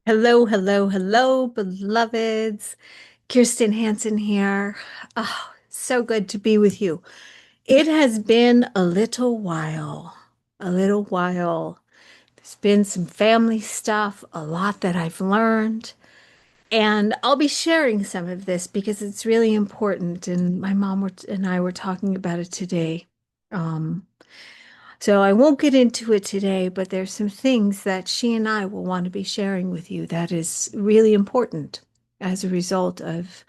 Hello, hello, hello, beloveds. Kirstin Hanson here. Oh, so good to be with you. It has been a little while, a little while. There's been some family stuff, a lot that I've learned, and I'll be sharing some of this because it's really important. And my and I were talking about it today. Um, so I won't get into it today, but there's some things that she and I will want to be sharing with you that is really important as a result of,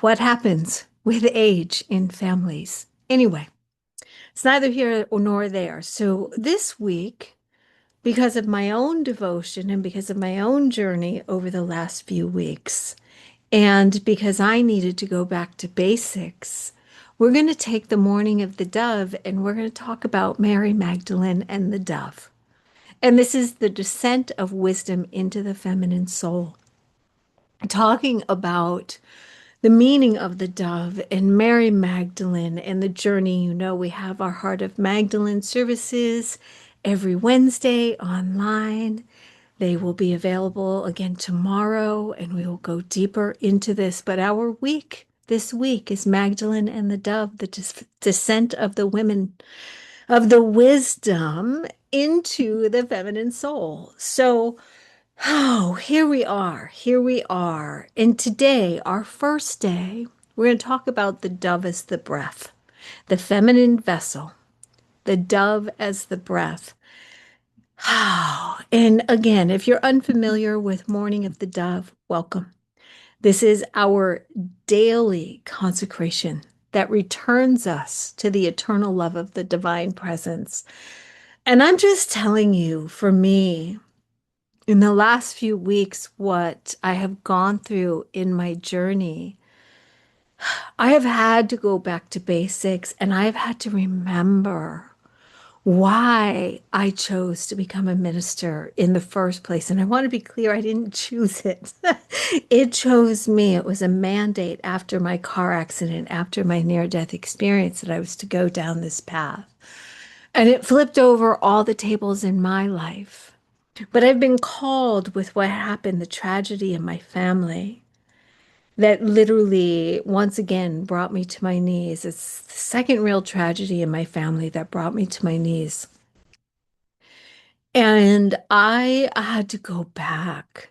what happens with age in families. Anyway, it's neither here nor there. So this week, because of my own devotion and because of my own journey over the last few weeks, and because I needed to go back to basics, we're going to take the morning of the dove and we're going to talk about Mary Magdalene and the dove. And this is the descent of wisdom into the feminine soul. Talking about the meaning of the dove and Mary Magdalene and the journey. We have our Heart of Magdalene services every Wednesday online. They will be available again tomorrow, and we will go deeper into this. But our week, this week, is Magdalene and the dove, the descent of the women of the wisdom into the feminine soul. So, oh, here we are. Here we are. And today, our first day, we're going to talk about the dove as the breath, the feminine vessel, the dove as the breath. And again, if you're unfamiliar with Morning of the Dove, welcome. This is our daily consecration that returns us to the eternal love of the divine presence. And I'm just telling you, for me, in the last few weeks, what I have gone through in my journey, I have had to go back to basics and I have had to remember why I chose to become a minister in the first place. And I want to be clear, I didn't choose it. It chose me. It was a mandate after my car accident, after my near-death experience, that I was to go down this path. And it flipped over all the tables in my life. But I've been called with what happened, the tragedy in my family, that literally once again brought me to my knees. It's the second real tragedy in my family that brought me to my knees. And I had to go back.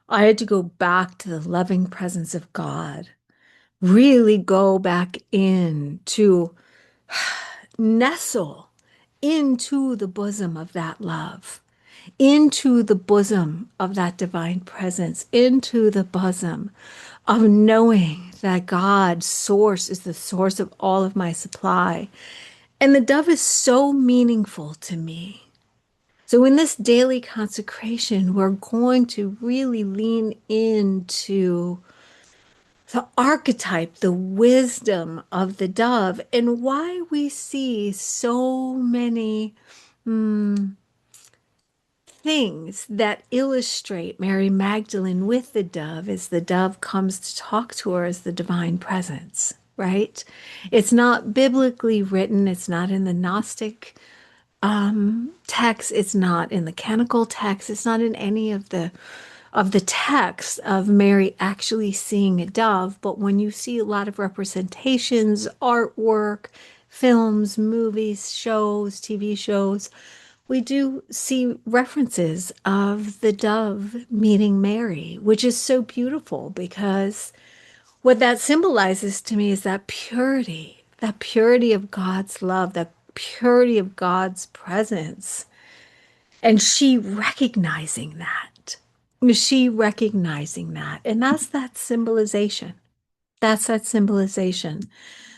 I had to go back to the loving presence of God, really go back in to nestle into the bosom of that love, into the bosom of that divine presence, into the bosom of knowing that God's source is the source of all of my supply. And the dove is so meaningful to me. So, in this daily consecration, we're going to really lean into the archetype, the wisdom of the dove, and why we see so many things that illustrate Mary Magdalene with the dove as the dove comes to talk to her as the divine presence, right? It's not biblically written, it's not in the Gnostic text, it's not in the canonical text, it's not in any of the text of Mary actually seeing a dove. But when you see a lot of representations, artwork, films, movies, shows, TV shows, we do see references of the dove meeting Mary, which is so beautiful because what that symbolizes to me is that purity of God's love, that purity of God's presence. And she recognizing that. She recognizing that. And that's that symbolization. That's that symbolization.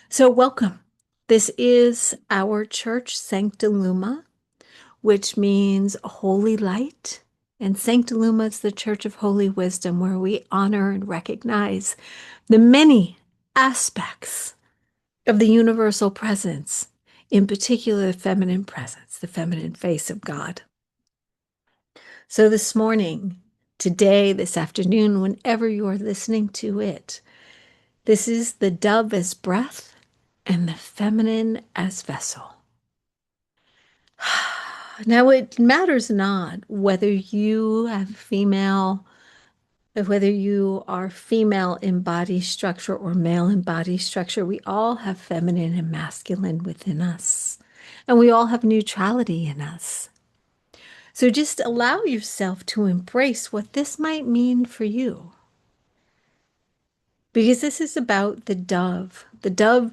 So, welcome. This is our church, Sancta Luma, which means holy light. And Sancta Luma is the Church of Holy Wisdom, where we honor and recognize the many aspects of the universal presence, in particular, the feminine presence, the feminine face of God. So this morning, today, this afternoon, whenever you're listening to it, this is the dove as breath and the feminine as vessel. Now, it matters not whether you have female, whether you are female in body structure or male in body structure. We all have feminine and masculine within us, and we all have neutrality in us. So just allow yourself to embrace what this might mean for you. Because this is about the dove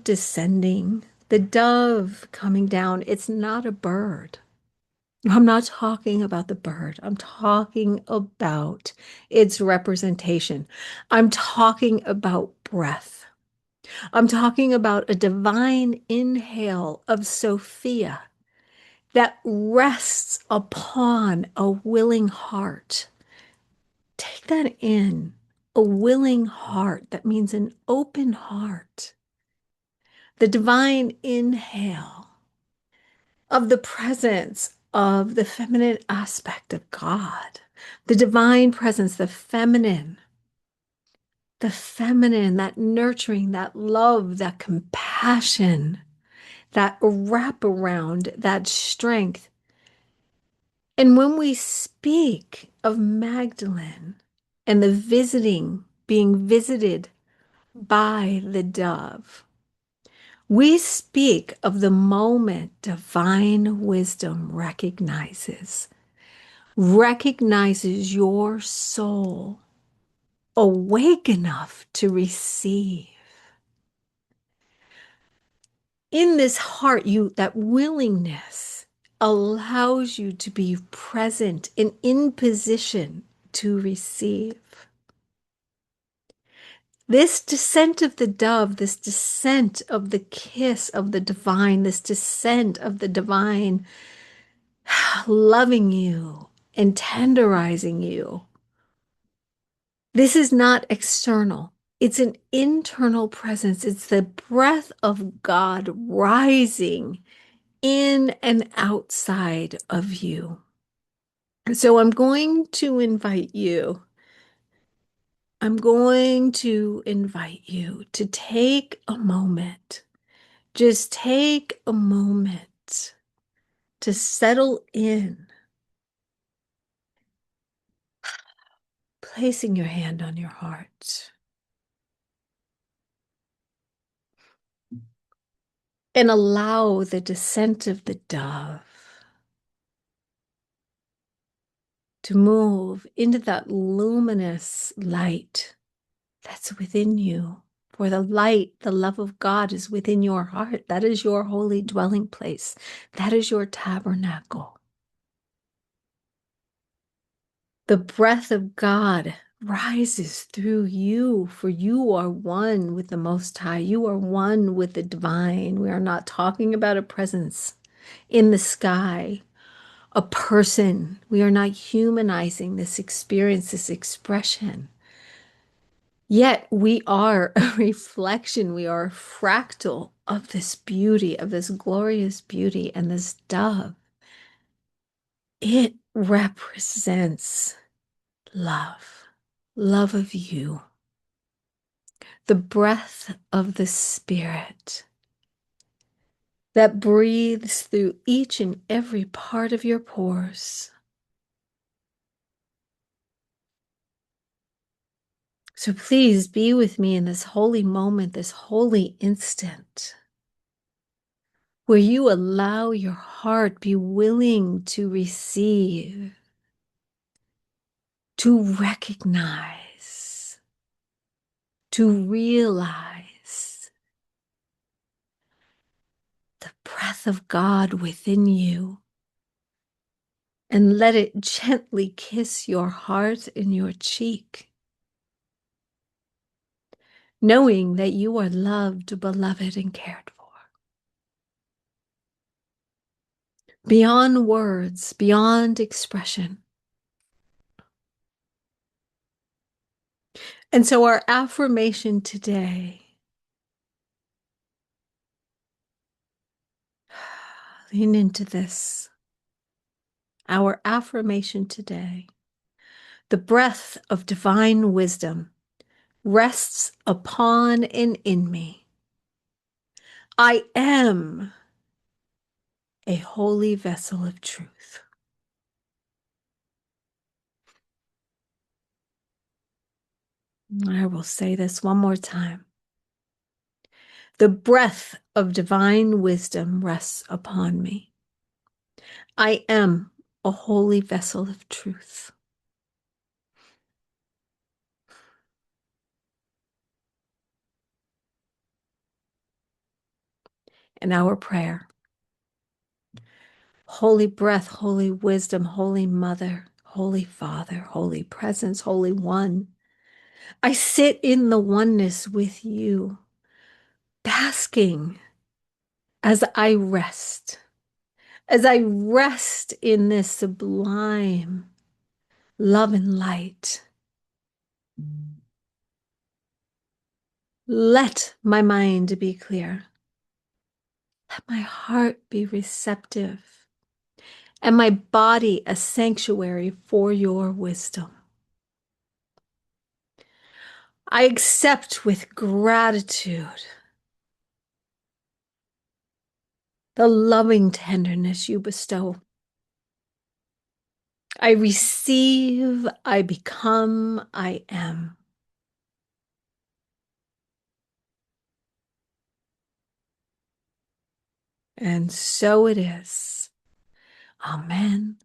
descending, the dove coming down. It's not a bird. I'm not talking about the bird. I'm talking about its representation. I'm talking about breath. I'm talking about a divine inhale of Sophia that rests upon a willing heart. Take that in. A willing heart. That means an open heart. The divine inhale of the presence of the feminine aspect of God, the divine presence, the feminine, that nurturing, that love, that compassion, that wraparound, that strength. And when we speak of Magdalene and the visiting, being visited by the dove, we speak of the moment divine wisdom recognizes your soul awake enough to receive. In this heart, that willingness allows you to be present and in position to receive. This descent of the dove, this descent of the kiss of the divine, this descent of the divine loving you and tenderizing you. This is not external. It's an internal presence. It's the breath of God rising in and outside of you. And so I'm going to invite you to take a moment. Just take a moment to settle in, placing your hand on your heart and allow the descent of the dove to move into that luminous light that's within you. For the light, the love of God is within your heart. That is your holy dwelling place. That is your tabernacle. The breath of God rises through you, for you are one with the Most High. You are one with the divine. We are not talking about a presence in the sky, a person. We are not humanizing this experience, this expression. Yet we are a reflection, we are a fractal of this beauty, of this glorious beauty, and this dove. It represents love, love of you, the breath of the Spirit that breathes through each and every part of your pores. So please be with me in this holy moment, this holy instant, where you allow your heart be willing to receive, to recognize, to realize the breath of God within you, and let it gently kiss your heart and your cheek, knowing that you are loved, beloved, and cared for. Beyond words, beyond expression. And so our affirmation today, lean into this. Our affirmation today, the breath of divine wisdom rests upon and in me. I am a holy vessel of truth. I will say this one more time. The breath of divine wisdom rests upon me. I am a holy vessel of truth. And our prayer. Holy breath, holy wisdom, holy mother, holy father, holy presence, holy one. I sit in the oneness with you, basking as I rest in this sublime love and light. Let my mind be clear. Let my heart be receptive, and my body a sanctuary for your wisdom. I accept with gratitude the loving tenderness you bestow. I receive, I become, I am. And so it is. Amen.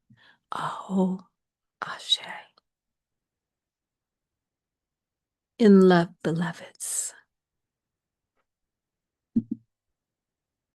Aho. Ashe. In love, beloveds.